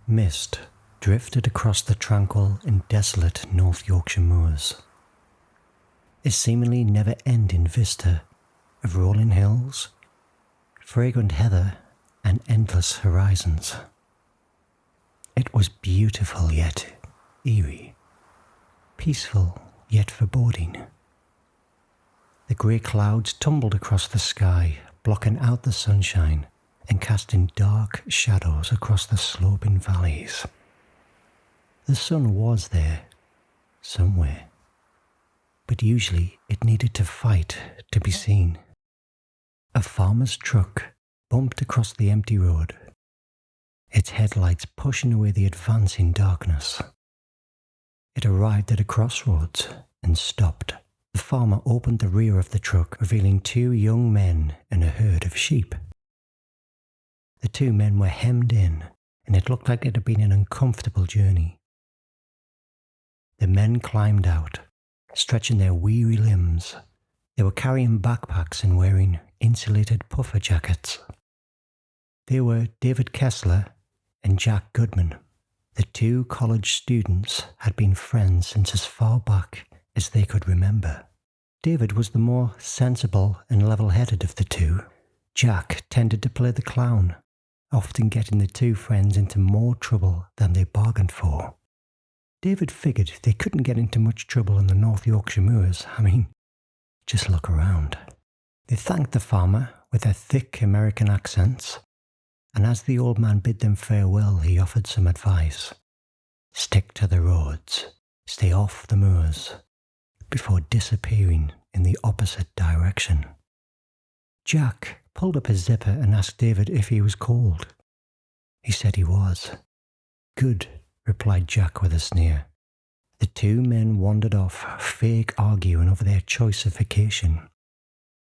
Mist drifted across the tranquil and desolate North Yorkshire moors. A seemingly never-ending vista of rolling hills, fragrant heather, and endless horizons. It was beautiful yet eerie, peaceful yet foreboding. The grey clouds tumbled across the sky, blocking out the sunshine and casting dark shadows across the sloping valleys. The sun was there, somewhere, but usually it needed to fight to be seen. A farmer's truck bumped across the empty road, its headlights pushing away the advancing darkness. It arrived at a crossroads and stopped. The farmer opened the rear of the truck, revealing two young men and a herd of sheep. The two men were hemmed in, and it looked like it had been an uncomfortable journey. The men climbed out, stretching their weary limbs. They were carrying backpacks and wearing insulated puffer jackets. They were David Kessler and Jack Goodman. The two college students had been friends since as far back as they could remember. David was the more sensible and level-headed of the two. Jack tended to play the clown, often getting the two friends into more trouble than they bargained for. David figured they couldn't get into much trouble in the North Yorkshire moors. Just look around. They thanked the farmer with their thick American accents, and as the old man bid them farewell, he offered some advice. Stick to the roads, stay off the moors, before disappearing in the opposite direction. Jack pulled up his zipper and asked David if he was cold. He said he was. Good, replied Jack with a sneer. The two men wandered off, fake arguing over their choice of vacation.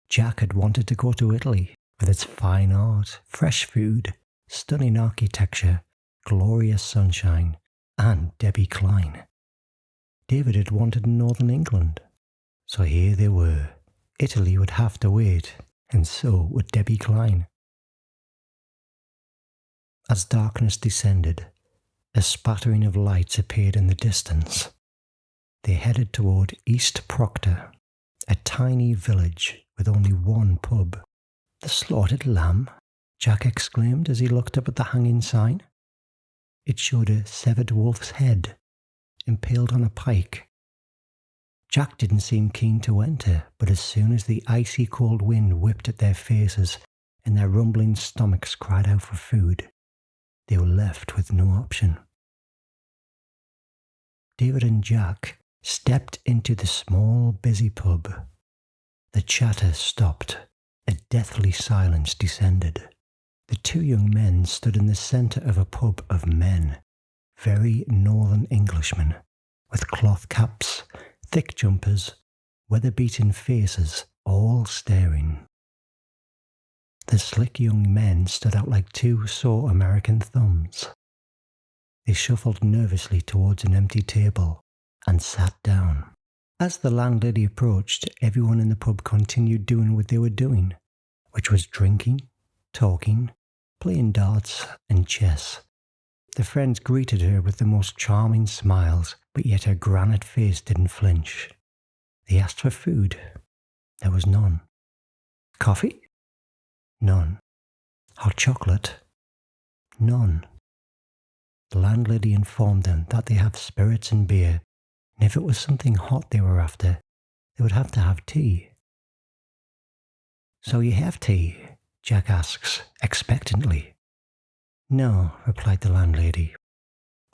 Jack had wanted to go to Italy, with its fine art, fresh food, stunning architecture, glorious sunshine, and Debbie Klein. David had wanted Northern England. So here they were. Italy would have to wait, and so would Debbie Klein. As darkness descended, a spattering of lights appeared in the distance. They headed toward East Proctor, a tiny village with only one pub. The slaughtered lamb, Jack exclaimed as he looked up at the hanging sign. It showed a severed wolf's head, impaled on a pike. Jack didn't seem keen to enter, but as soon as the icy cold wind whipped at their faces and their rumbling stomachs cried out for food, they were left with no option. David and Jack stepped into the small, busy pub. The chatter stopped. A deathly silence descended. The two young men stood in the centre of a pub of men, very northern Englishmen, with cloth caps, thick jumpers, weather-beaten faces, all staring. The slick young men stood out like two sore American thumbs. They shuffled nervously towards an empty table and sat down. As the landlady approached, everyone in the pub continued doing what they were doing, which was drinking, talking, playing darts and chess. The friends greeted her with the most charming smiles, but yet her granite face didn't flinch. They asked for food. There was none. Coffee? None. Hot chocolate? None. The landlady informed them that they have spirits and beer, and if it was something hot they were after, they would have to have tea. So you have tea? Jack asks, expectantly. No, replied the landlady,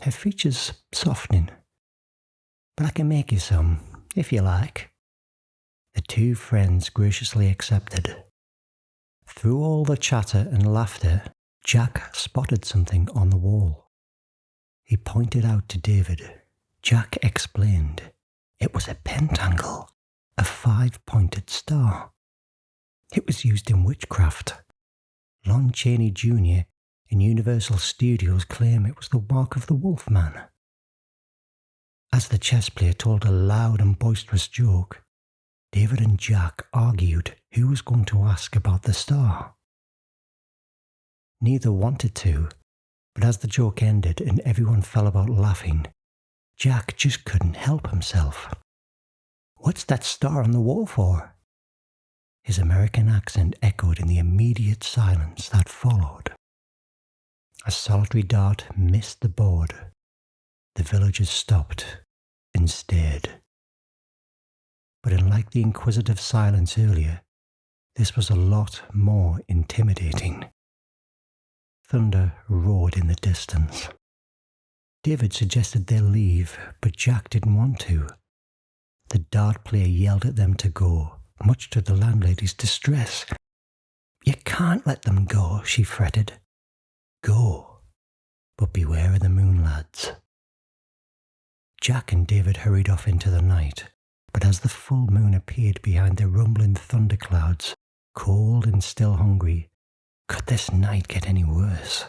her features softening. But I can make you some, if you like. The two friends graciously accepted. Through all the chatter and laughter, Jack spotted something on the wall. He pointed out to David. Jack explained. It was a pentangle, a 5-pointed star. It was used in witchcraft. Lon Chaney Jr. in Universal Studios claim it was the mark of the Wolfman. As the chess player told a loud and boisterous joke, David and Jack argued who was going to ask about the star. Neither wanted to, But as the joke ended and everyone fell about laughing, Jack just couldn't help himself. "What's that star on the wall for?" His American accent echoed in the immediate silence that followed. A solitary dart missed the board. The villagers stopped and stared. But unlike the inquisitive silence earlier, this was a lot more intimidating. Thunder roared in the distance. David suggested they leave, but Jack didn't want to. The dart player yelled at them to go, much to the landlady's distress. "You can't let them go," she fretted. "Go, but beware of the moon lads." Jack and David hurried off into the night, but as the full moon appeared behind the rumbling thunderclouds, cold and still hungry, could this night get any worse?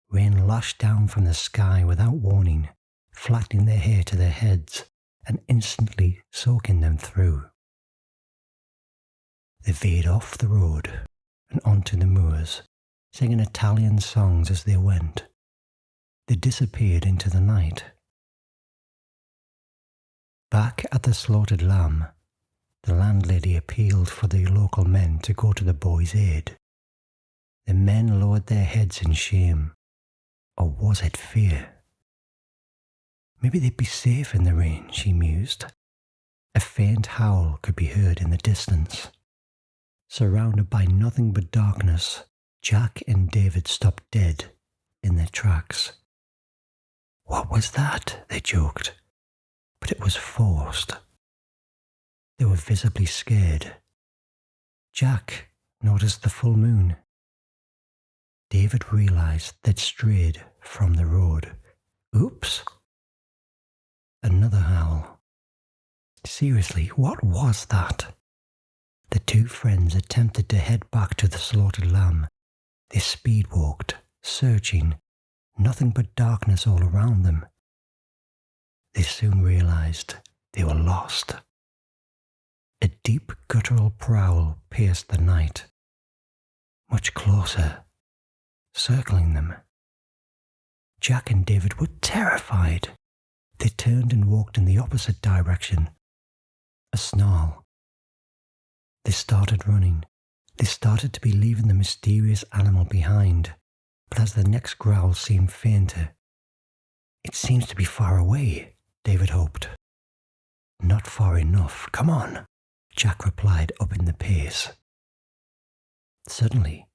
Rain lashed down from the sky without warning, flattening their hair to their heads and instantly soaking them through. They veered off the road and onto the moors, singing Italian songs as they went. They disappeared into the night. Back at the slaughtered lamb, the landlady appealed for the local men to go to the boy's aid. The men lowered their heads in shame, or was it fear? Maybe they'd be safe in the rain, she mused. A faint howl could be heard in the distance. Surrounded by nothing but darkness, Jack and David stopped dead in their tracks. "What was that?" they joked, but it was forced. They were visibly scared. Jack noticed the full moon. David realized they'd strayed from the road. Oops! Another howl. Seriously, what was that? The two friends attempted to head back to the slaughtered lamb. They speed-walked, searching, nothing but darkness all around them. They soon realized they were lost. A deep guttural prowl pierced the night. Much closer, circling them. Jack and David were terrified. They turned and walked in the opposite direction. A snarl. They started running. They started to be leaving the mysterious animal behind, but as the next growl seemed fainter, "It seems to be far away," David hoped. "Not far enough. Come on," Jack replied, upping the pace. Suddenly,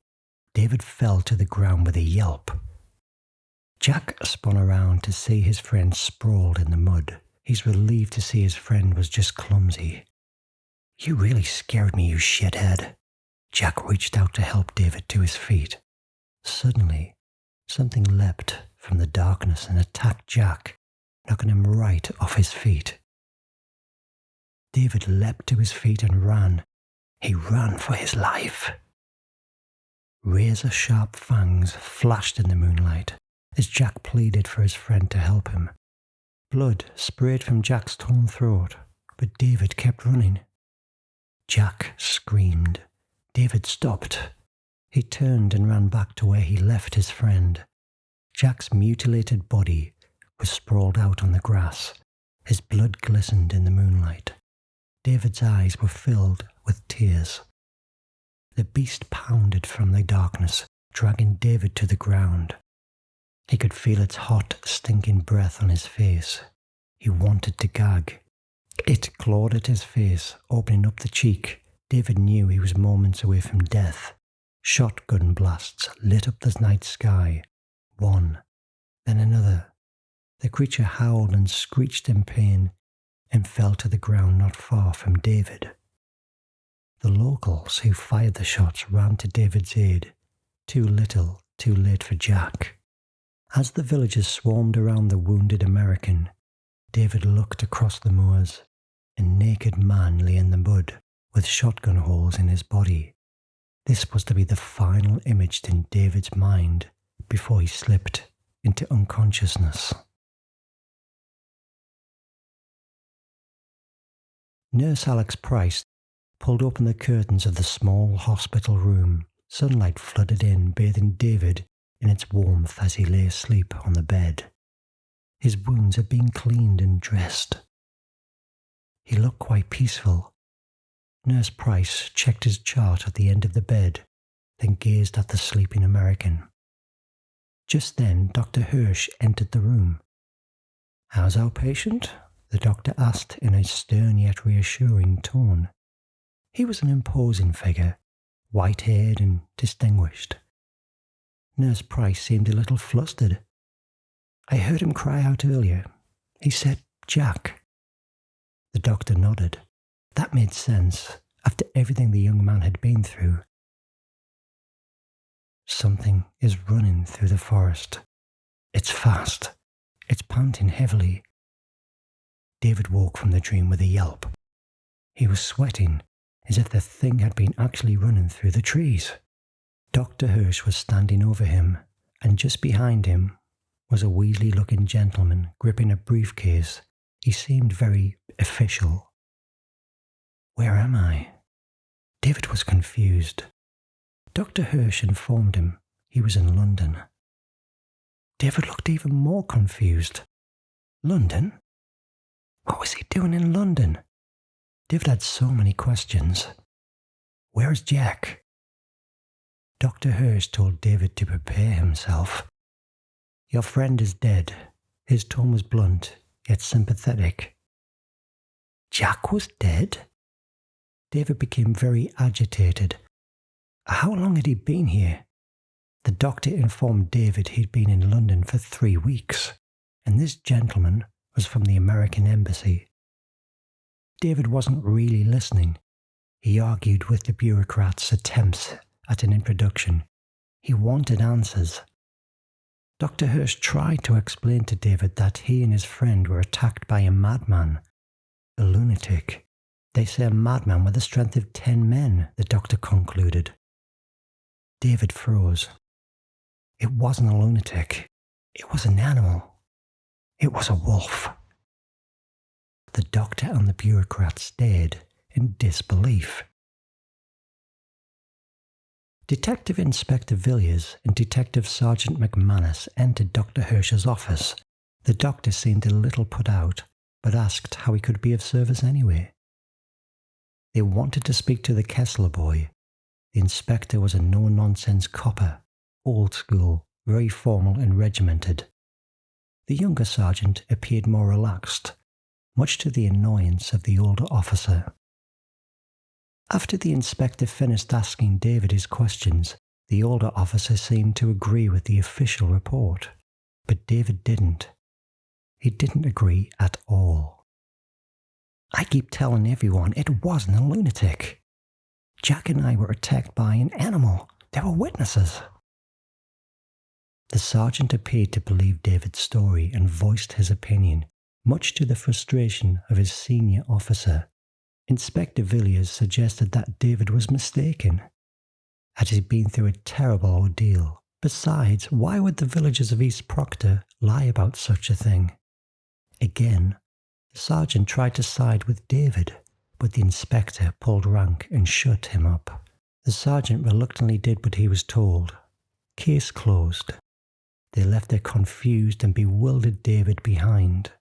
David fell to the ground with a yelp. Jack spun around to see his friend sprawled in the mud. He's relieved to see his friend was just clumsy. "You really scared me, you shithead." Jack reached out to help David to his feet. Suddenly, something leapt from the darkness and attacked Jack, knocking him right off his feet. David leapt to his feet and ran. He ran for his life. Razor-sharp fangs flashed in the moonlight as Jack pleaded for his friend to help him. Blood sprayed from Jack's torn throat, but David kept running. Jack screamed. David stopped. He turned and ran back to where he left his friend. Jack's mutilated body was sprawled out on the grass. His blood glistened in the moonlight. David's eyes were filled with tears. The beast pounded from the darkness, dragging David to the ground. He could feel its hot, stinking breath on his face. He wanted to gag. It clawed at his face, opening up the cheek. David knew he was moments away from death. Shotgun blasts lit up the night sky. One, then another. The creature howled and screeched in pain and fell to the ground not far from David. The locals who fired the shots ran to David's aid. Too little, too late for Jack. As the villagers swarmed around the wounded American, David looked across the moors. A naked man lay in the mud, with shotgun holes in his body. This was to be the final image in David's mind before he slipped into unconsciousness. Nurse Alex Price pulled open the curtains of the small hospital room. Sunlight flooded in, bathing David in its warmth as he lay asleep on the bed. His wounds had been cleaned and dressed. He looked quite peaceful. Nurse Price checked his chart at the end of the bed, then gazed at the sleeping American. Just then, Dr. Hirsch entered the room. "How's our patient?" the doctor asked in a stern yet reassuring tone. He was an imposing figure, white-haired and distinguished. Nurse Price seemed a little flustered. "I heard him cry out earlier. He said, 'Jack.'" The doctor nodded. That made sense after everything the young man had been through. "Something is running through the forest. It's fast. It's panting heavily." David woke from the dream with a yelp. He was sweating, as if the thing had been actually running through the trees. Dr. Hirsch was standing over him, and just behind him was a Weasley-looking gentleman gripping a briefcase. He seemed very official. "Where am I?" David was confused. Dr. Hirsch informed him he was in London. David looked even more confused. London? What was he doing in London? David had so many questions. "Where's Jack?" Dr. Hirsch told David to prepare himself. "Your friend is dead." His tone was blunt, yet sympathetic. Jack was dead? David became very agitated. How long had he been here? The doctor informed David he'd been in London for 3 weeks, and this gentleman was from the American embassy. David wasn't really listening. He argued with the bureaucrat's attempts at an introduction. He wanted answers. Dr. Hirsch tried to explain to David that he and his friend were attacked by a madman, a lunatic. "They say a madman with the strength of 10 men, the doctor concluded. David froze. It wasn't a lunatic. It was an animal. It was a wolf. The doctor and the bureaucrat stared in disbelief. Detective Inspector Villiers and Detective Sergeant McManus entered Dr. Hirsch's office. The doctor seemed a little put out, but asked how he could be of service anyway. They wanted to speak to the Kessler boy. The inspector was a no-nonsense copper, old school, very formal and regimented. The younger sergeant appeared more relaxed, much to the annoyance of the older officer. After the inspector finished asking David his questions, the older officer seemed to agree with the official report, but David didn't. He didn't agree at all. "I keep telling everyone it wasn't a lunatic. Jack and I were attacked by an animal. There were witnesses." The sergeant appeared to believe David's story and voiced his opinion, much to the frustration of his senior officer. Inspector Villiers suggested that David was mistaken, as he'd been through a terrible ordeal. Besides, why would the villagers of East Proctor lie about such a thing? Again, the sergeant tried to side with David, but the inspector pulled rank and shut him up. The sergeant reluctantly did what he was told. Case closed. They left their confused and bewildered David behind.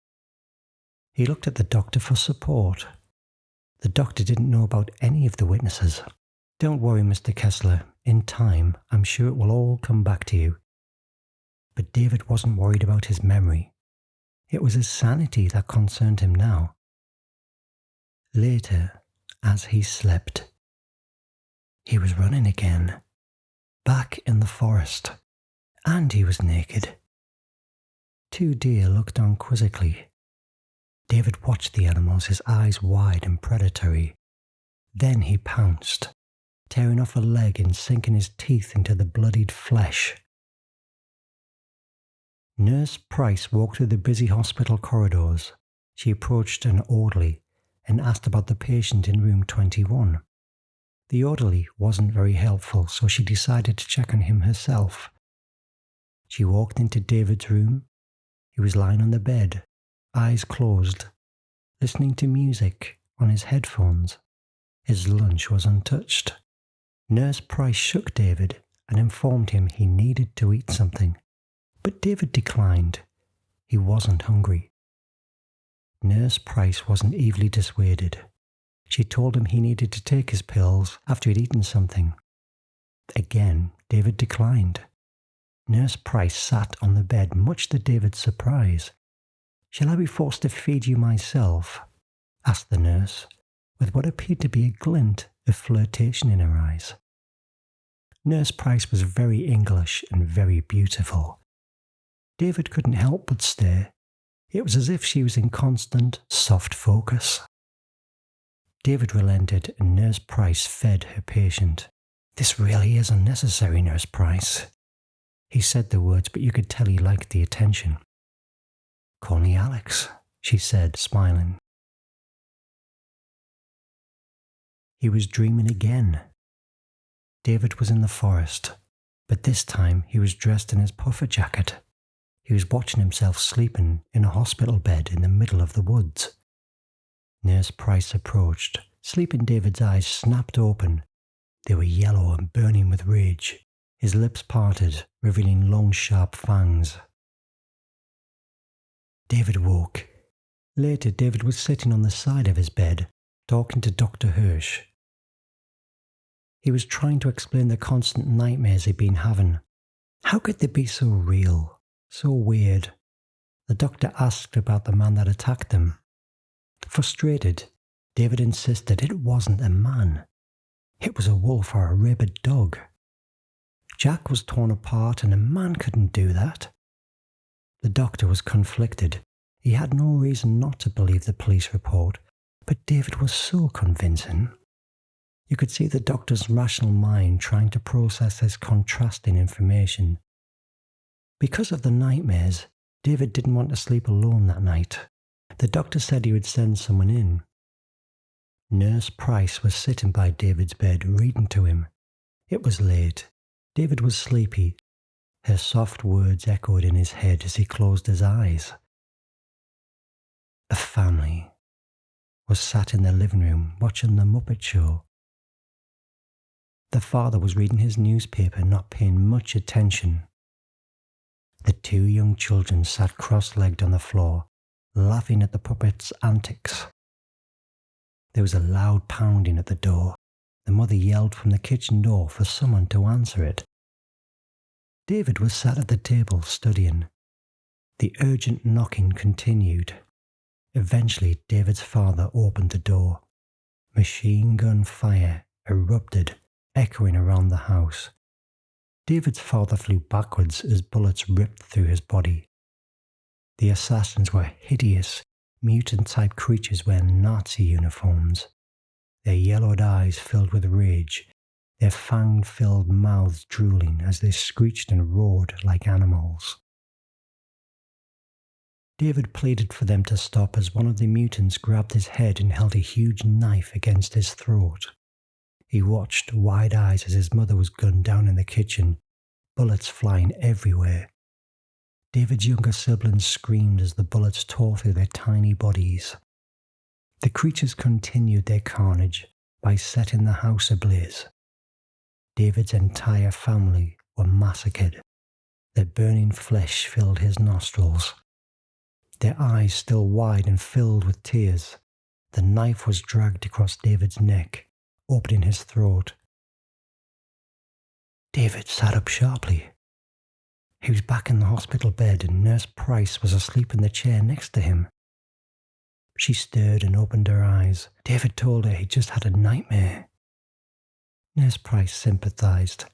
He looked at the doctor for support. The doctor didn't know about any of the witnesses. "Don't worry, Mr. Kessler. In time, I'm sure it will all come back to you." But David wasn't worried about his memory. It was his sanity that concerned him now. Later, as he slept, he was running again, back in the forest, and he was naked. 2 deer looked on quizzically. David watched the animals, his eyes wide and predatory. Then he pounced, tearing off a leg and sinking his teeth into the bloodied flesh. Nurse Price walked through the busy hospital corridors. She approached an orderly and asked about the patient in room 21. The orderly wasn't very helpful, so she decided to check on him herself. She walked into David's room. He was lying on the bed, eyes closed, listening to music on his headphones. His lunch was untouched. Nurse Price shook David and informed him he needed to eat something. But David declined. He wasn't hungry. Nurse Price wasn't easily dissuaded. She told him he needed to take his pills after he'd eaten something. Again, David declined. Nurse Price sat on the bed, much to David's surprise. "Shall I be forced to feed you myself?" asked the nurse, with what appeared to be a glint of flirtation in her eyes. Nurse Price was very English and very beautiful. David couldn't help but stare. It was as if she was in constant, soft focus. David relented and Nurse Price fed her patient. "This really is unnecessary, Nurse Price." He said the words, but you could tell he liked the attention. "Call me Alex," she said, smiling. He was dreaming again. David was in the forest, but this time he was dressed in his puffer jacket. He was watching himself sleeping in a hospital bed in the middle of the woods. Nurse Price approached. Sleeping David's eyes snapped open. They were yellow and burning with rage. His lips parted, revealing long, sharp fangs. David woke. Later, David was sitting on the side of his bed, talking to Dr. Hirsch. He was trying to explain the constant nightmares he'd been having. How could they be so real, so weird? The doctor asked about the man that attacked them. Frustrated, David insisted it wasn't a man. It was a wolf or a rabid dog. Jack was torn apart and a man couldn't do that. The doctor was conflicted. He had no reason not to believe the police report, but David was so convincing. You could see the doctor's rational mind trying to process this contrasting information. Because of the nightmares, David didn't want to sleep alone that night. The doctor said he would send someone in. Nurse Price was sitting by David's bed reading to him. It was late. David was sleepy. Her soft words echoed in his head as he closed his eyes. A family was sat in the living room watching The Muppet Show. The father was reading his newspaper, not paying much attention. The two young children sat cross-legged on the floor, laughing at the puppet's antics. There was a loud pounding at the door. The mother yelled from the kitchen door for someone to answer it. David was sat at the table studying. The urgent knocking continued. Eventually, David's father opened the door. Machine gun fire erupted, echoing around the house. David's father flew backwards as bullets ripped through his body. The assassins were hideous, mutant-type creatures wearing Nazi uniforms. Their yellowed eyes filled with rage, their fang-filled mouths drooling as they screeched and roared like animals. David pleaded for them to stop as one of the mutants grabbed his head and held a huge knife against his throat. He watched, wide eyes, as his mother was gunned down in the kitchen, bullets flying everywhere. David's younger siblings screamed as the bullets tore through their tiny bodies. The creatures continued their carnage by setting the house ablaze. David's entire family were massacred. Their burning flesh filled his nostrils. Their eyes still wide and filled with tears. The knife was dragged across David's neck, opening his throat. David sat up sharply. He was back in the hospital bed and Nurse Price was asleep in the chair next to him. She stirred and opened her eyes. David told her he'd just had a nightmare. Nurse Price sympathized.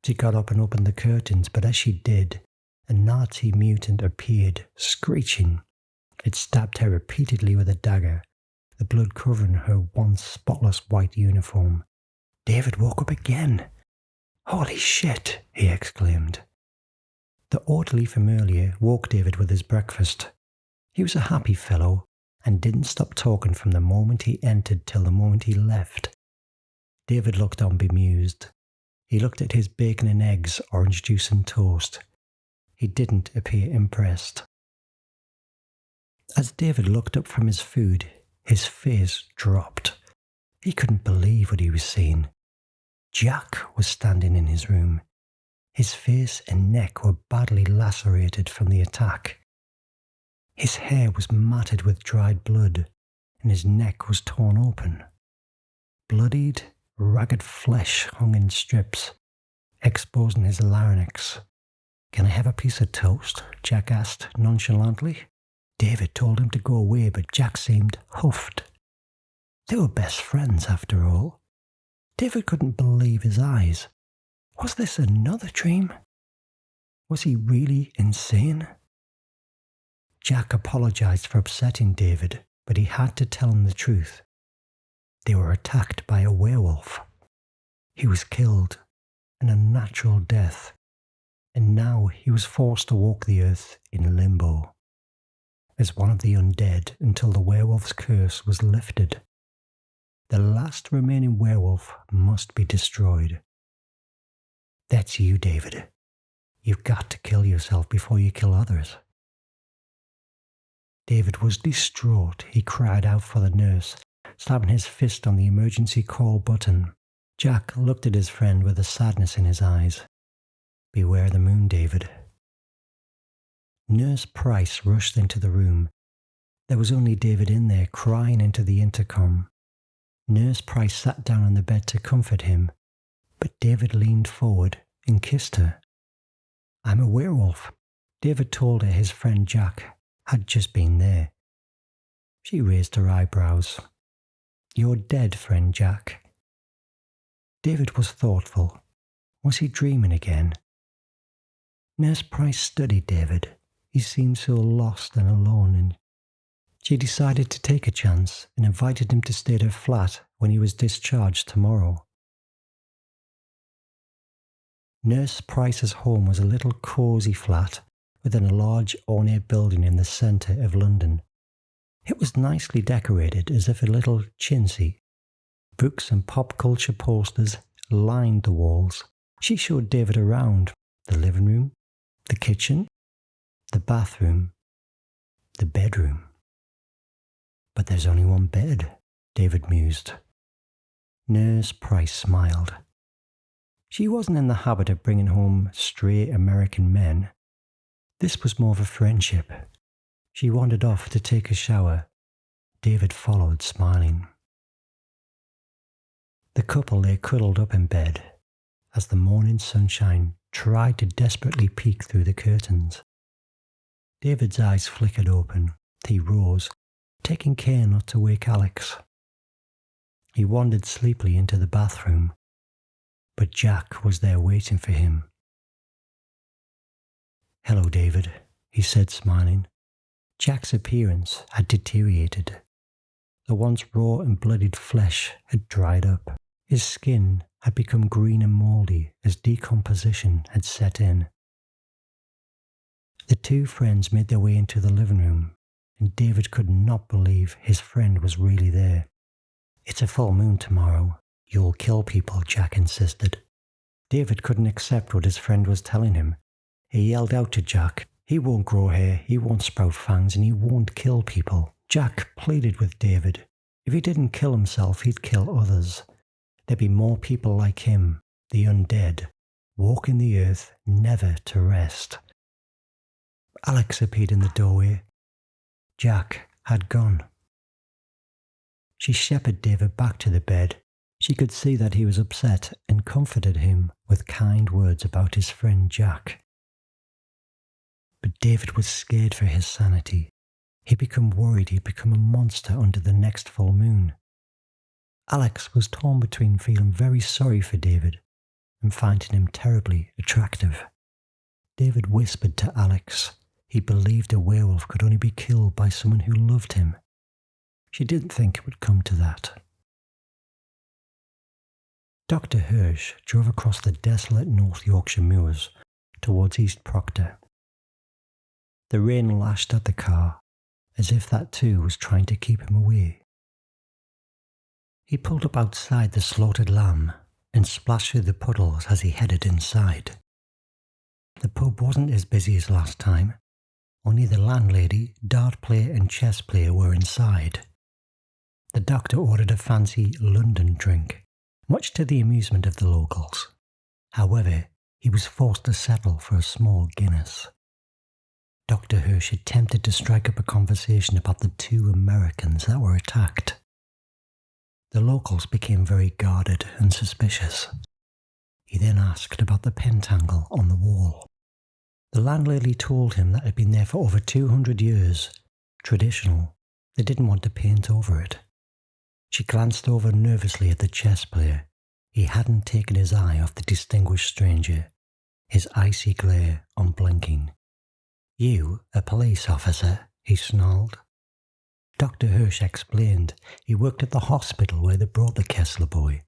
She got up and opened the curtains, but as she did, a Nazi mutant appeared, screeching. It stabbed her repeatedly with a dagger, the blood covering her once spotless white uniform. David woke up again. "Holy shit," he exclaimed. The orderly from earlier woke David with his breakfast. He was a happy fellow and didn't stop talking from the moment he entered till the moment he left. David looked on bemused. He looked at his bacon and eggs, orange juice and toast. He didn't appear impressed. As David looked up from his food, his face dropped. He couldn't believe what he was seeing. Jack was standing in his room, His face and neck were badly lacerated from the attack. His hair was matted with dried blood, and his neck was torn open. Bloodied, ragged flesh hung in strips, exposing his larynx. "Can I have a piece of toast?" Jack asked nonchalantly. David told him to go away, but Jack seemed huffed. They were best friends, after all. David couldn't believe his eyes. Was this another dream? Was he really insane? Jack apologized for upsetting David, but he had to tell him the truth. They were attacked by a werewolf. He was killed, an unnatural death, and now he was forced to walk the earth in limbo, as one of the undead until the werewolf's curse was lifted. The last remaining werewolf must be destroyed. That's you, David. You've got to kill yourself before you kill others. David was distraught. He cried out for the nurse, slapping his fist on the emergency call button. Jack looked at his friend with a sadness in his eyes. "Beware the moon, David." Nurse Price rushed into the room. There was only David in there, crying into the intercom. Nurse Price sat down on the bed to comfort him, but David leaned forward and kissed her. "I'm a werewolf," David told her his friend Jack had just been there. She raised her eyebrows. "You're dead, friend Jack." David was thoughtful. Was he dreaming again? Nurse Price studied David. He seemed so lost and alone, and she decided to take a chance and invited him to stay at her flat when he was discharged tomorrow. Nurse Price's home was a little cosy flat within a large ornate building in the centre of London. It was nicely decorated as if a little chintzy. Books and pop culture posters lined the walls. She showed David around the living room, the kitchen, the bathroom, the bedroom. "But there's only one bed," David mused. Nurse Price smiled. She wasn't in the habit of bringing home stray American men. This was more of a friendship. She wandered off to take a shower. David followed, smiling. The couple lay cuddled up in bed as the morning sunshine tried to desperately peek through the curtains. David's eyes flickered open. He rose, taking care not to wake Alex. He wandered sleepily into the bathroom, but Jack was there waiting for him. "Hello, David," he said, smiling. Jack's appearance had deteriorated. The once raw and bloodied flesh had dried up. His skin had become green and mouldy as decomposition had set in. The two friends made their way into the living room, and David could not believe his friend was really there. "It's a full moon tomorrow. You'll kill people," Jack insisted. David couldn't accept what his friend was telling him. He yelled out to Jack, "He won't grow hair, he won't sprout fangs, and he won't kill people." Jack pleaded with David. If he didn't kill himself, he'd kill others. There'd be more people like him, the undead, walking the earth never to rest. Alex appeared in the doorway. Jack had gone. She shepherded David back to the bed. She could see that he was upset and comforted him with kind words about his friend Jack. But David was scared for his sanity. He'd become worried he'd become a monster under the next full moon. Alex was torn between feeling very sorry for David and finding him terribly attractive. David whispered to Alex he believed a werewolf could only be killed by someone who loved him. She didn't think it would come to that. Dr. Hirsch drove across the desolate North Yorkshire moors towards East Proctor. The rain lashed at the car, as if that too was trying to keep him away. He pulled up outside the slaughtered lamb and splashed through the puddles as he headed inside. The pub wasn't as busy as last time. Only the landlady, dart player and chess player were inside. The doctor ordered a fancy London drink, much to the amusement of the locals. However, he was forced to settle for a small Guinness. Dr. Hirsch attempted to strike up a conversation about the 2 Americans that were attacked. The locals became very guarded and suspicious. He then asked about the pentangle on the wall. The landlady told him that it had been there for over 200 years, traditional. They didn't want to paint over it. She glanced over nervously at the chess player. He hadn't taken his eye off the distinguished stranger, his icy glare unblinking. "You, a police officer?" he snarled. Dr. Hirsch explained he worked at the hospital where they brought the Kessler boy.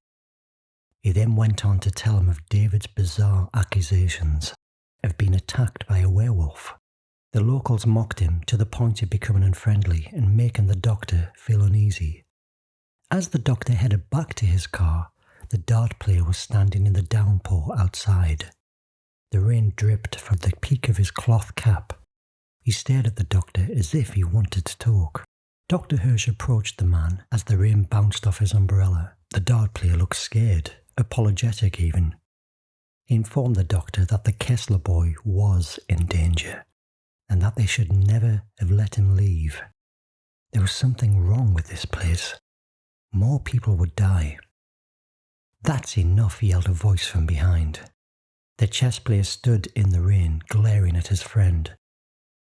He then went on to tell him of David's bizarre accusations of being attacked by a werewolf. The locals mocked him to the point of becoming unfriendly and making the doctor feel uneasy. As the doctor headed back to his car, the dart player was standing in the downpour outside. The rain dripped from the peak of his cloth cap. He stared at the doctor as if he wanted to talk. Dr. Hirsch approached the man as the rain bounced off his umbrella. The dart player looked scared, apologetic even. He informed the doctor that the Kessler boy was in danger, and that they should never have let him leave. There was something wrong with this place. More people would die. "That's enough," yelled a voice from behind. The chess player stood in the rain, glaring at his friend.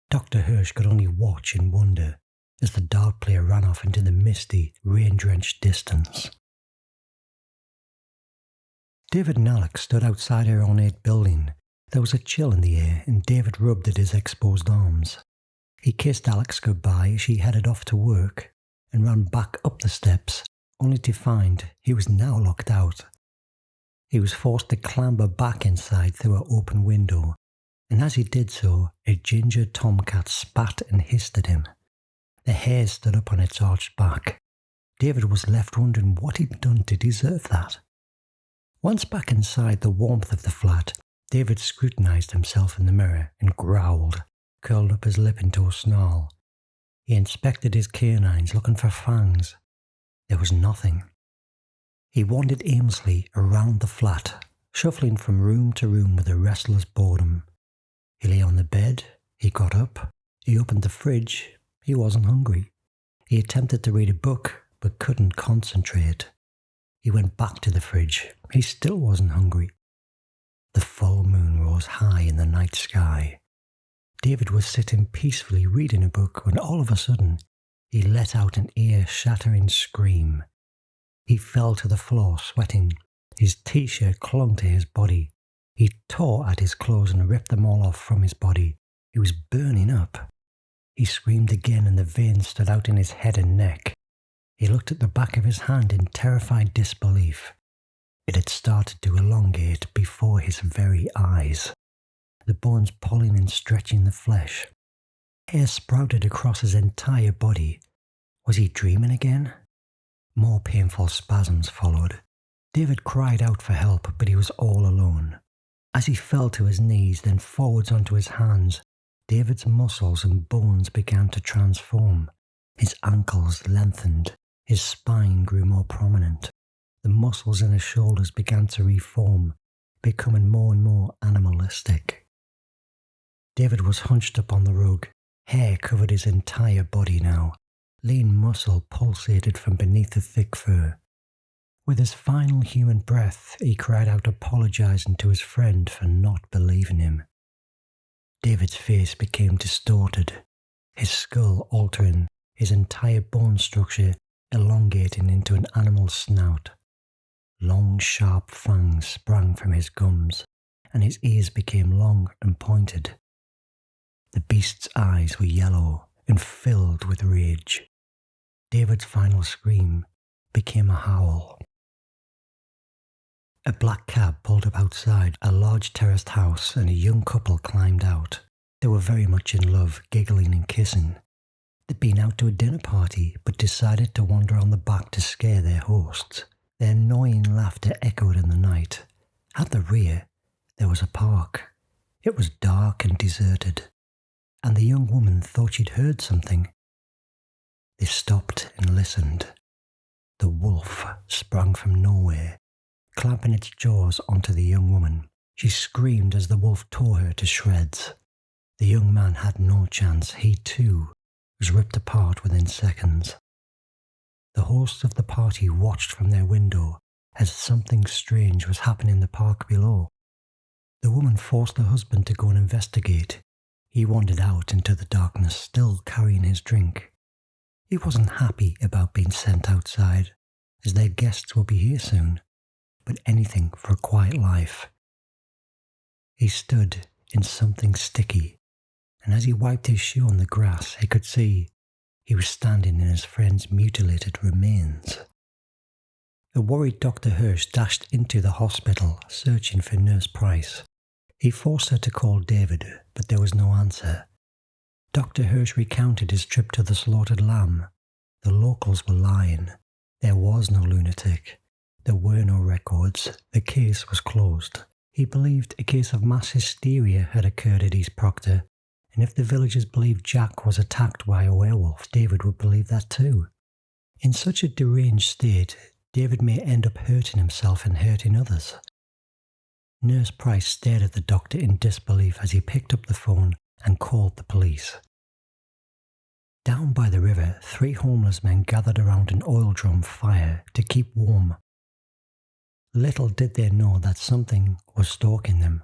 Dr. Hirsch could only watch in wonder as the dart player ran off into the misty, rain-drenched distance. David and Alex stood outside her ornate building. There was a chill in the air, and David rubbed at his exposed arms. He kissed Alex goodbye as she headed off to work and ran back up the steps, only to find he was now locked out. He was forced to clamber back inside through an open window, and as he did so, a ginger tomcat spat and hissed at him. The hair stood up on its arched back. David was left wondering what he'd done to deserve that. Once back inside the warmth of the flat, David scrutinized himself in the mirror and growled, curled up his lip into a snarl. He inspected his canines, looking for fangs. There was nothing. He wandered aimlessly around the flat, shuffling from room to room with a restless boredom. He lay on the bed. He got up. He opened the fridge. He wasn't hungry. He attempted to read a book, but couldn't concentrate. He went back to the fridge. He still wasn't hungry. The full moon rose high in the night sky. David was sitting peacefully reading a book when all of a sudden he let out an ear-shattering scream. He fell to the floor, sweating. His t-shirt clung to his body. He tore at his clothes and ripped them all off from his body. He was burning up. He screamed again and the veins stood out in his head and neck. He looked at the back of his hand in terrified disbelief. It had started to elongate before his very eyes, the bones pulling and stretching the flesh. Hair sprouted across his entire body. Was he dreaming again? More painful spasms followed. David cried out for help, but he was all alone. As he fell to his knees, then forwards onto his hands, David's muscles and bones began to transform. His ankles lengthened. His spine grew more prominent. The muscles in his shoulders began to reform, becoming more and more animalistic. David was hunched up on the rug. Hair covered his entire body now. Lean muscle pulsated from beneath the thick fur. With his final human breath, he cried out, apologizing to his friend for not believing him. David's face became distorted, his skull altering, his entire bone structure elongating into an animal's snout. Long, sharp fangs sprang from his gums, and his ears became long and pointed. The beast's eyes were yellow and filled with rage. David's final scream became a howl. A black cab pulled up outside a large terraced house, and a young couple climbed out. They were very much in love, giggling and kissing. They'd been out to a dinner party, but decided to wander on the back to scare their hosts. Their annoying laughter echoed in the night. At the rear, there was a park. It was dark and deserted, and the young woman thought she'd heard something. They stopped and listened. The wolf sprang from nowhere, clamping its jaws onto the young woman. She screamed as the wolf tore her to shreds. The young man had no chance. He, too, was ripped apart within seconds. The hosts of the party watched from their window as something strange was happening in the park below. The woman forced her husband to go and investigate. He wandered out into the darkness, still carrying his drink. He wasn't happy about being sent outside, as their guests will be here soon, but anything for a quiet life. He stood in something sticky, and as he wiped his shoe on the grass, he could see he was standing in his friend's mutilated remains. The worried Dr. Hirsch dashed into the hospital, searching for Nurse Price. He forced her to call David, but there was no answer. Dr. Hirsch recounted his trip to the slaughtered lamb. The locals were lying. There was no lunatic. There were no records. The case was closed. He believed a case of mass hysteria had occurred at East Proctor, and if the villagers believed Jack was attacked by a werewolf, David would believe that too. In such a deranged state, David may end up hurting himself and hurting others. Nurse Price stared at the doctor in disbelief as he picked up the phone and called the police. Down by the river, 3 homeless men gathered around an oil drum fire to keep warm. Little did they know that something was stalking them,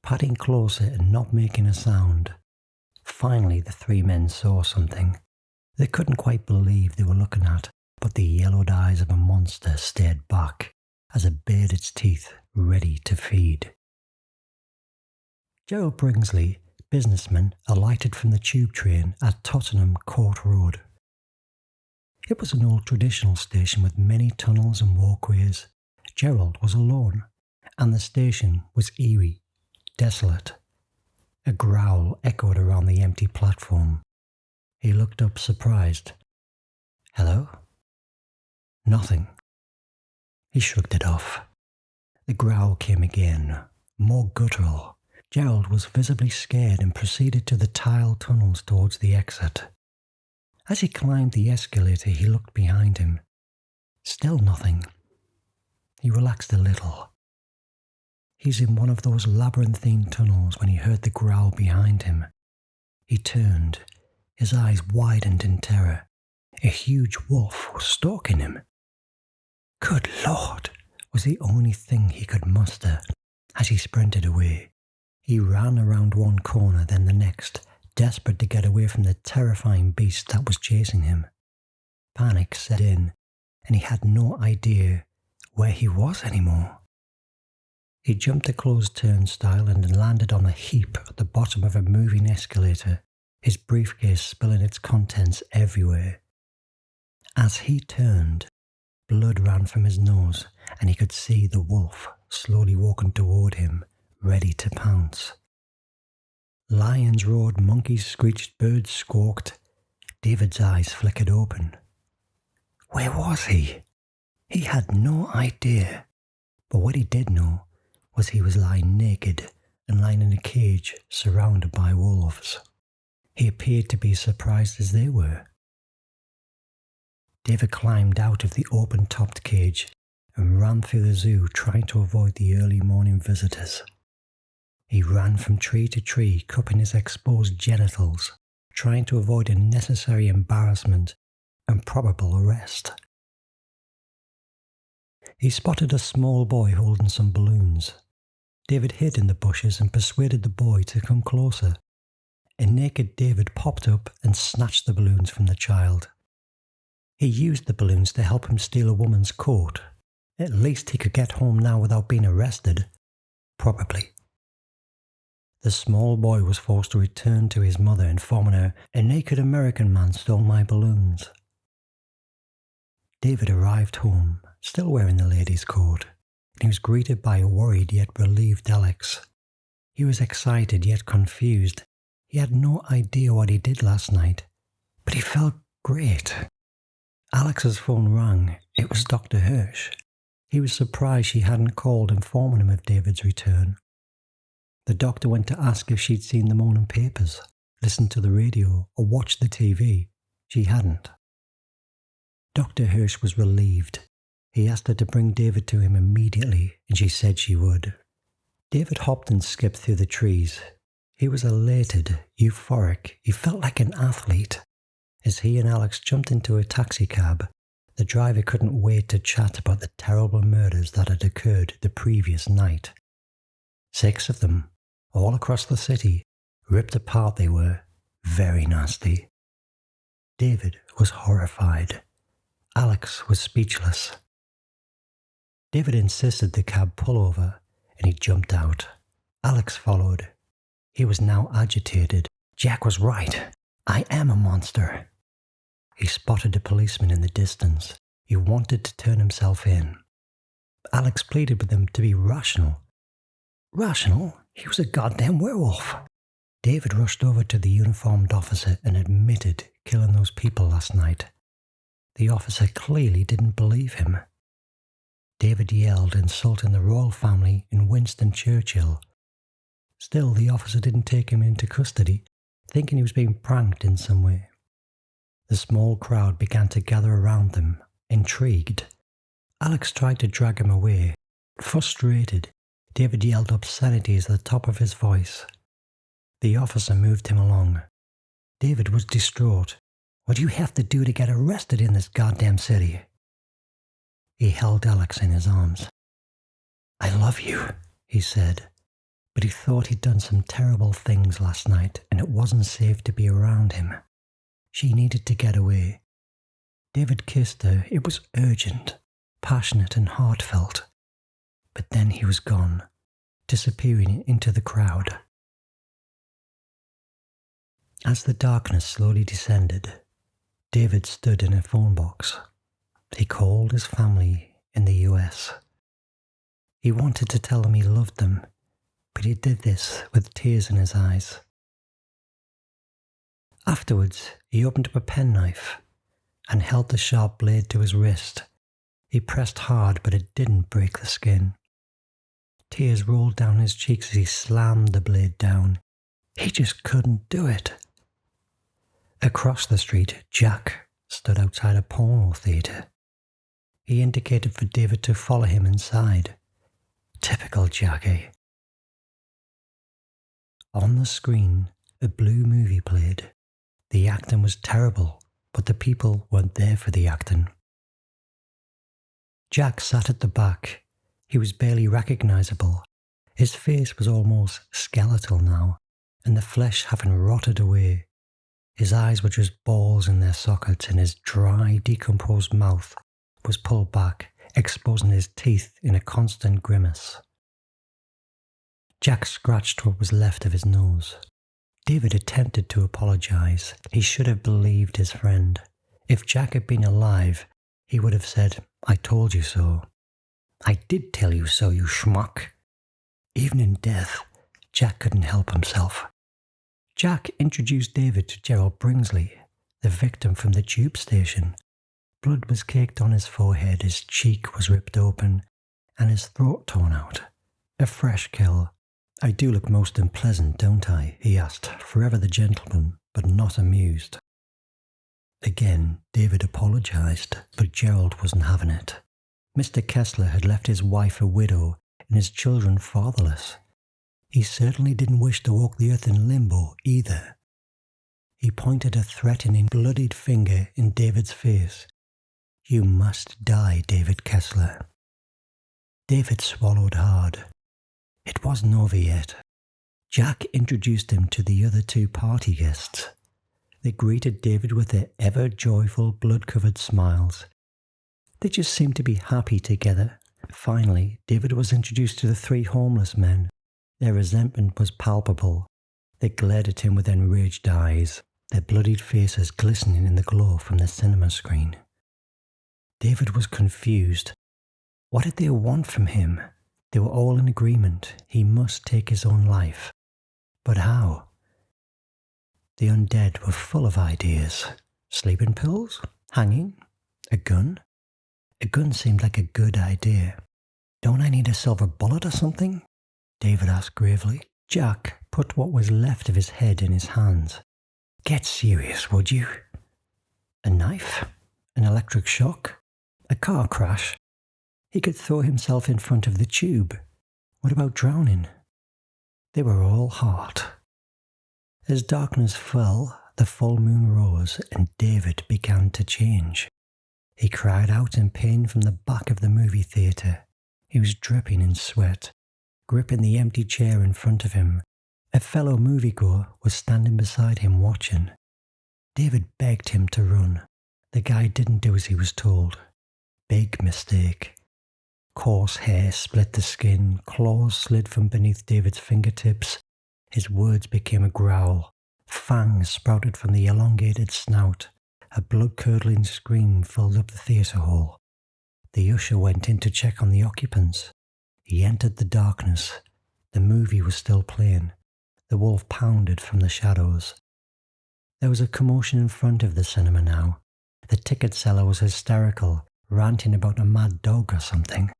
padding closer and not making a sound. Finally, the 3 men saw something. They couldn't quite believe they were looking at, but the yellowed eyes of a monster stared back as it bared its teeth, ready to feed. Gerald Bringsley, businessman, alighted from the tube train at Tottenham Court Road. It was an old traditional station with many tunnels and walkways. Gerald was alone, and the station was eerie, desolate. A growl echoed around the empty platform. He looked up, surprised. "Hello?" "Nothing." He shrugged it off. The growl came again, more guttural. Gerald was visibly scared and proceeded to the tiled tunnels towards the exit. As he climbed the escalator, he looked behind him. Still nothing. He relaxed a little. He's in one of those labyrinthine tunnels when he heard the growl behind him. He turned. His eyes widened in terror. A huge wolf was stalking him. "Good Lord," was the only thing he could muster as he sprinted away. He ran around one corner, then the next, desperate to get away from the terrifying beast that was chasing him. Panic set in, and he had no idea where he was anymore. He jumped a closed turnstile and landed on a heap at the bottom of a moving escalator, his briefcase spilling its contents everywhere. As he turned, blood ran from his nose, and he could see the wolf slowly walking toward him, ready to pounce. Lions roared, monkeys screeched, birds squawked. David's eyes flickered open. Where was he? He had no idea, but what he did know was he was lying naked and lying in a cage surrounded by wolves. He appeared to be as surprised as they were. David climbed out of the open-topped cage and ran through the zoo, trying to avoid the early morning visitors. He ran from tree to tree, cupping his exposed genitals, trying to avoid unnecessary embarrassment and probable arrest. He spotted a small boy holding some balloons. David hid in the bushes and persuaded the boy to come closer. A naked David popped up and snatched the balloons from the child. He used the balloons to help him steal a woman's coat. At least he could get home now without being arrested. Probably. The small boy was forced to return to his mother, informing her, "A naked American man stole my balloons." David arrived home, still wearing the lady's coat, and he was greeted by a worried yet relieved Alex. He was excited yet confused. He had no idea what he did last night, but he felt great. Alex's phone rang. It was Dr. Hirsch. He was surprised she hadn't called informing him of David's return. The doctor went to ask if she'd seen the morning papers, listened to the radio, or watched the TV. She hadn't. Dr. Hirsch was relieved. He asked her to bring David to him immediately, and she said she would. David hopped and skipped through the trees. He was elated, euphoric. He felt like an athlete. As he and Alex jumped into a taxicab, the driver couldn't wait to chat about the terrible murders that had occurred the previous night. 6 of them, all across the city, ripped apart they were, very nasty. David was horrified. Alex was speechless. David insisted the cab pull over, and he jumped out. Alex followed. He was now agitated. Jack was right. I am a monster. He spotted a policeman in the distance. He wanted to turn himself in. Alex pleaded with him to be rational. Rational? He was a goddamn werewolf. David rushed over to the uniformed officer and admitted killing those people last night. The officer clearly didn't believe him. David yelled, insulting the royal family in Winston Churchill. Still, the officer didn't take him into custody, thinking he was being pranked in some way. The small crowd began to gather around them, intrigued. Alex tried to drag him away. Frustrated, David yelled obscenities at the top of his voice. The officer moved him along. David was distraught. What do you have to do to get arrested in this goddamn city? He held Alex in his arms. I love you, he said, but he thought he'd done some terrible things last night and it wasn't safe to be around him. She needed to get away. David kissed her. It was urgent, passionate and heartfelt. But then he was gone, disappearing into the crowd. As the darkness slowly descended, David stood in a phone box. He called his family in the US. He wanted to tell them he loved them, but he did this with tears in his eyes. Afterwards, he opened up a penknife and held the sharp blade to his wrist. He pressed hard, but it didn't break the skin. Tears rolled down his cheeks as he slammed the blade down. He just couldn't do it. Across the street, Jack stood outside a porno theatre. He indicated for David to follow him inside. Typical Jackie. On the screen, a blue movie played. The acting was terrible, but the people weren't there for the acting. Jack sat at the back. He was barely recognizable. His face was almost skeletal now, and the flesh having rotted away. His eyes were just balls in their sockets, and his dry, decomposed mouth was pulled back, exposing his teeth in a constant grimace. Jack scratched what was left of his nose. David attempted to apologize. He should have believed his friend. If Jack had been alive, he would have said, I told you so. I did tell you so, you schmuck. Even in death, Jack couldn't help himself. Jack introduced David to Gerald Bringsley, the victim from the tube station. Blood was caked on his forehead, his cheek was ripped open, and his throat torn out. A fresh kill. I do look most unpleasant, don't I? He asked, forever the gentleman, but not amused. Again, David apologized, but Gerald wasn't having it. Mr. Kessler had left his wife a widow and his children fatherless. He certainly didn't wish to walk the earth in limbo either. He pointed a threatening, bloodied finger in David's face. You must die, David Kessler. David swallowed hard. It wasn't over yet. Jack introduced him to the other 2 party guests. They greeted David with their ever-joyful, blood-covered smiles. They just seemed to be happy together. Finally, David was introduced to the 3 homeless men. Their resentment was palpable. They glared at him with enraged eyes, their bloodied faces glistening in the glow from the cinema screen. David was confused. What did they want from him? They were all in agreement. He must take his own life. But how? The undead were full of ideas. Sleeping pills? Hanging? A gun? A gun seemed like a good idea. Don't I need a silver bullet or something? David asked gravely. Jack put what was left of his head in his hands. Get serious, would you? A knife? An electric shock? A car crash? He could throw himself in front of the tube. What about drowning? They were all hot. As darkness fell, the full moon rose and David began to change. He cried out in pain from the back of the movie theatre. He was dripping in sweat, gripping the empty chair in front of him. A fellow moviegoer was standing beside him watching. David begged him to run. The guy didn't do as he was told. Big mistake. Coarse hair split the skin, claws slid from beneath David's fingertips. His words became a growl. Fangs sprouted from the elongated snout. A blood-curdling scream filled up the theatre hall. The usher went in to check on the occupants. He entered the darkness. The movie was still playing. The wolf pounded from the shadows. There was a commotion in front of the cinema now. The ticket seller was hysterical, ranting about a mad dog or something.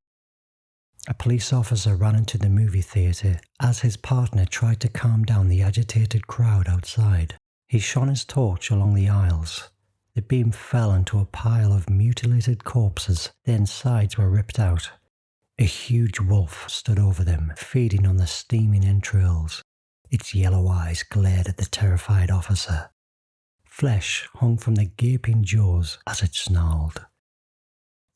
A police officer ran into the movie theatre as his partner tried to calm down the agitated crowd outside. He shone his torch along the aisles. The beam fell into a pile of mutilated corpses, their insides were ripped out. A huge wolf stood over them, feeding on the steaming entrails. Its yellow eyes glared at the terrified officer. Flesh hung from the gaping jaws as it snarled.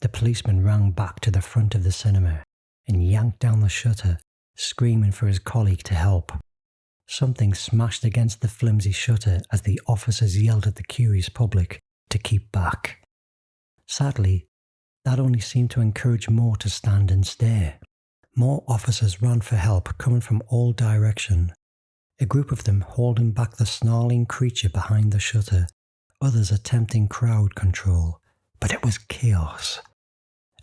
The policeman ran back to the front of the cinema and yanked down the shutter, screaming for his colleague to help. Something smashed against the flimsy shutter as the officers yelled at the curious public to keep back. Sadly, that only seemed to encourage more to stand and stare. More officers ran for help, coming from all directions. A group of them holding back the snarling creature behind the shutter, others attempting crowd control, but it was chaos.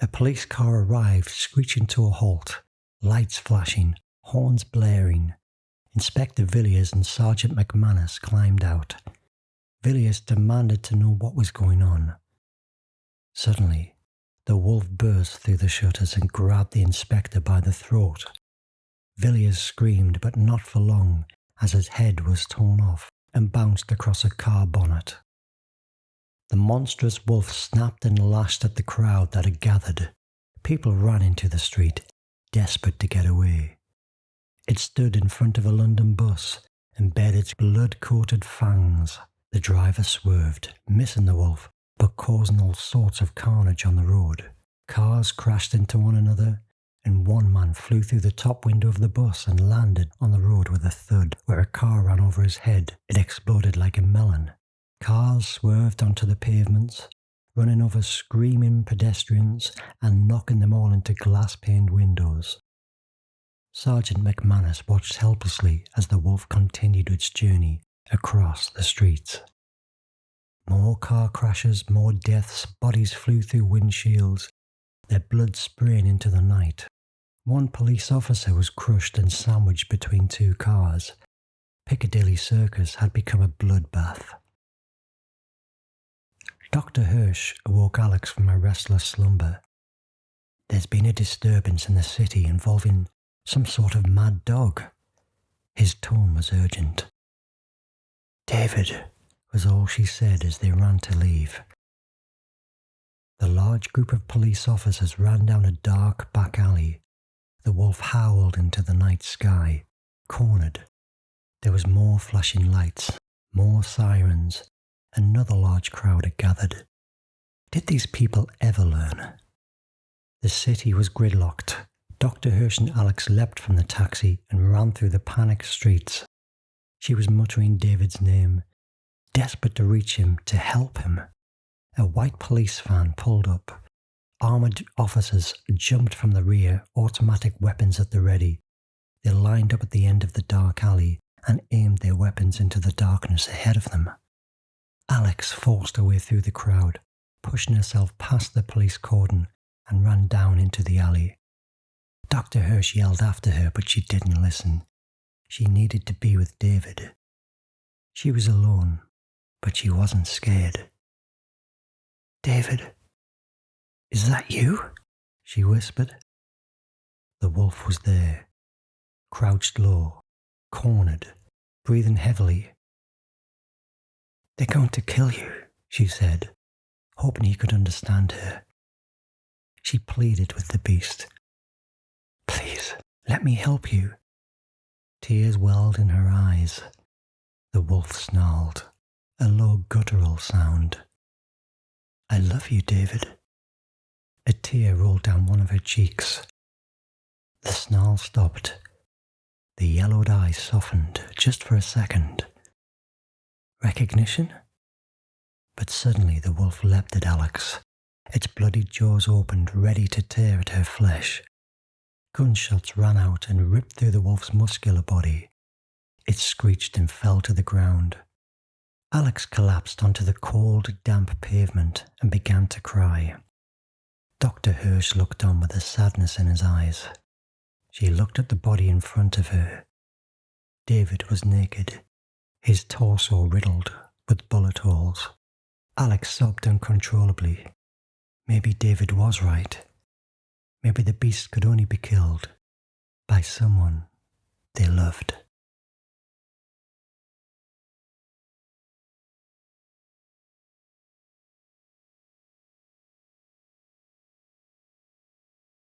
A police car arrived, screeching to a halt, lights flashing, horns blaring. Inspector Villiers and Sergeant McManus climbed out. Villiers demanded to know what was going on. Suddenly, the wolf burst through the shutters and grabbed the inspector by the throat. Villiers screamed, but not for long, as his head was torn off and bounced across a car bonnet. The monstrous wolf snapped and lashed at the crowd that had gathered. People ran into the street, desperate to get away. It stood in front of a London bus and bared its blood-coated fangs. The driver swerved, missing the wolf, but causing all sorts of carnage on the road. Cars crashed into one another, and one man flew through the top window of the bus and landed on the road with a thud. Where a car ran over his head, it exploded like a melon. Cars swerved onto the pavements, running over screaming pedestrians and knocking them all into glass-paned windows. Sergeant McManus watched helplessly as the wolf continued its journey across the streets. More car crashes, more deaths, bodies flew through windshields, their blood spraying into the night. One police officer was crushed and sandwiched between two cars. Piccadilly Circus had become a bloodbath. Dr. Hirsch awoke Alex from a restless slumber. There's been a disturbance in the city involving some sort of mad dog. His tone was urgent. David, was all she said as they ran to leave. The large group of police officers ran down a dark back alley. The wolf howled into the night sky, cornered. There was more flashing lights, more sirens. Another large crowd had gathered. Did these people ever learn? The city was gridlocked. Dr. Hirsch and Alex leapt from the taxi and ran through the panicked streets. She was muttering David's name, desperate to reach him, to help him. A white police van pulled up. Armoured officers jumped from the rear, automatic weapons at the ready. They lined up at the end of the dark alley and aimed their weapons into the darkness ahead of them. Alex forced her way through the crowd, pushing herself past the police cordon and ran down into the alley. Dr. Hirsch yelled after her, but she didn't listen. She needed to be with David. She was alone, but she wasn't scared. David, is that you? She whispered. The wolf was there, crouched low, cornered, breathing heavily. They're going to kill you, she said, hoping he could understand her. She pleaded with the beast. Please, let me help you. Tears welled in her eyes. The wolf snarled, a low guttural sound. "I love you, David." A tear rolled down one of her cheeks. The snarl stopped. The yellowed eyes softened just for a second. Recognition? But suddenly the wolf leapt at Alex. Its bloody jaws opened, ready to tear at her flesh. Gunshots rang out and ripped through the wolf's muscular body. It screeched and fell to the ground. Alex collapsed onto the cold, damp pavement and began to cry. Dr. Hirsch looked on with a sadness in his eyes. She looked at the body in front of her. David was naked, his torso riddled with bullet holes. Alex sobbed uncontrollably. Maybe David was right. Maybe the beast could only be killed by someone they loved.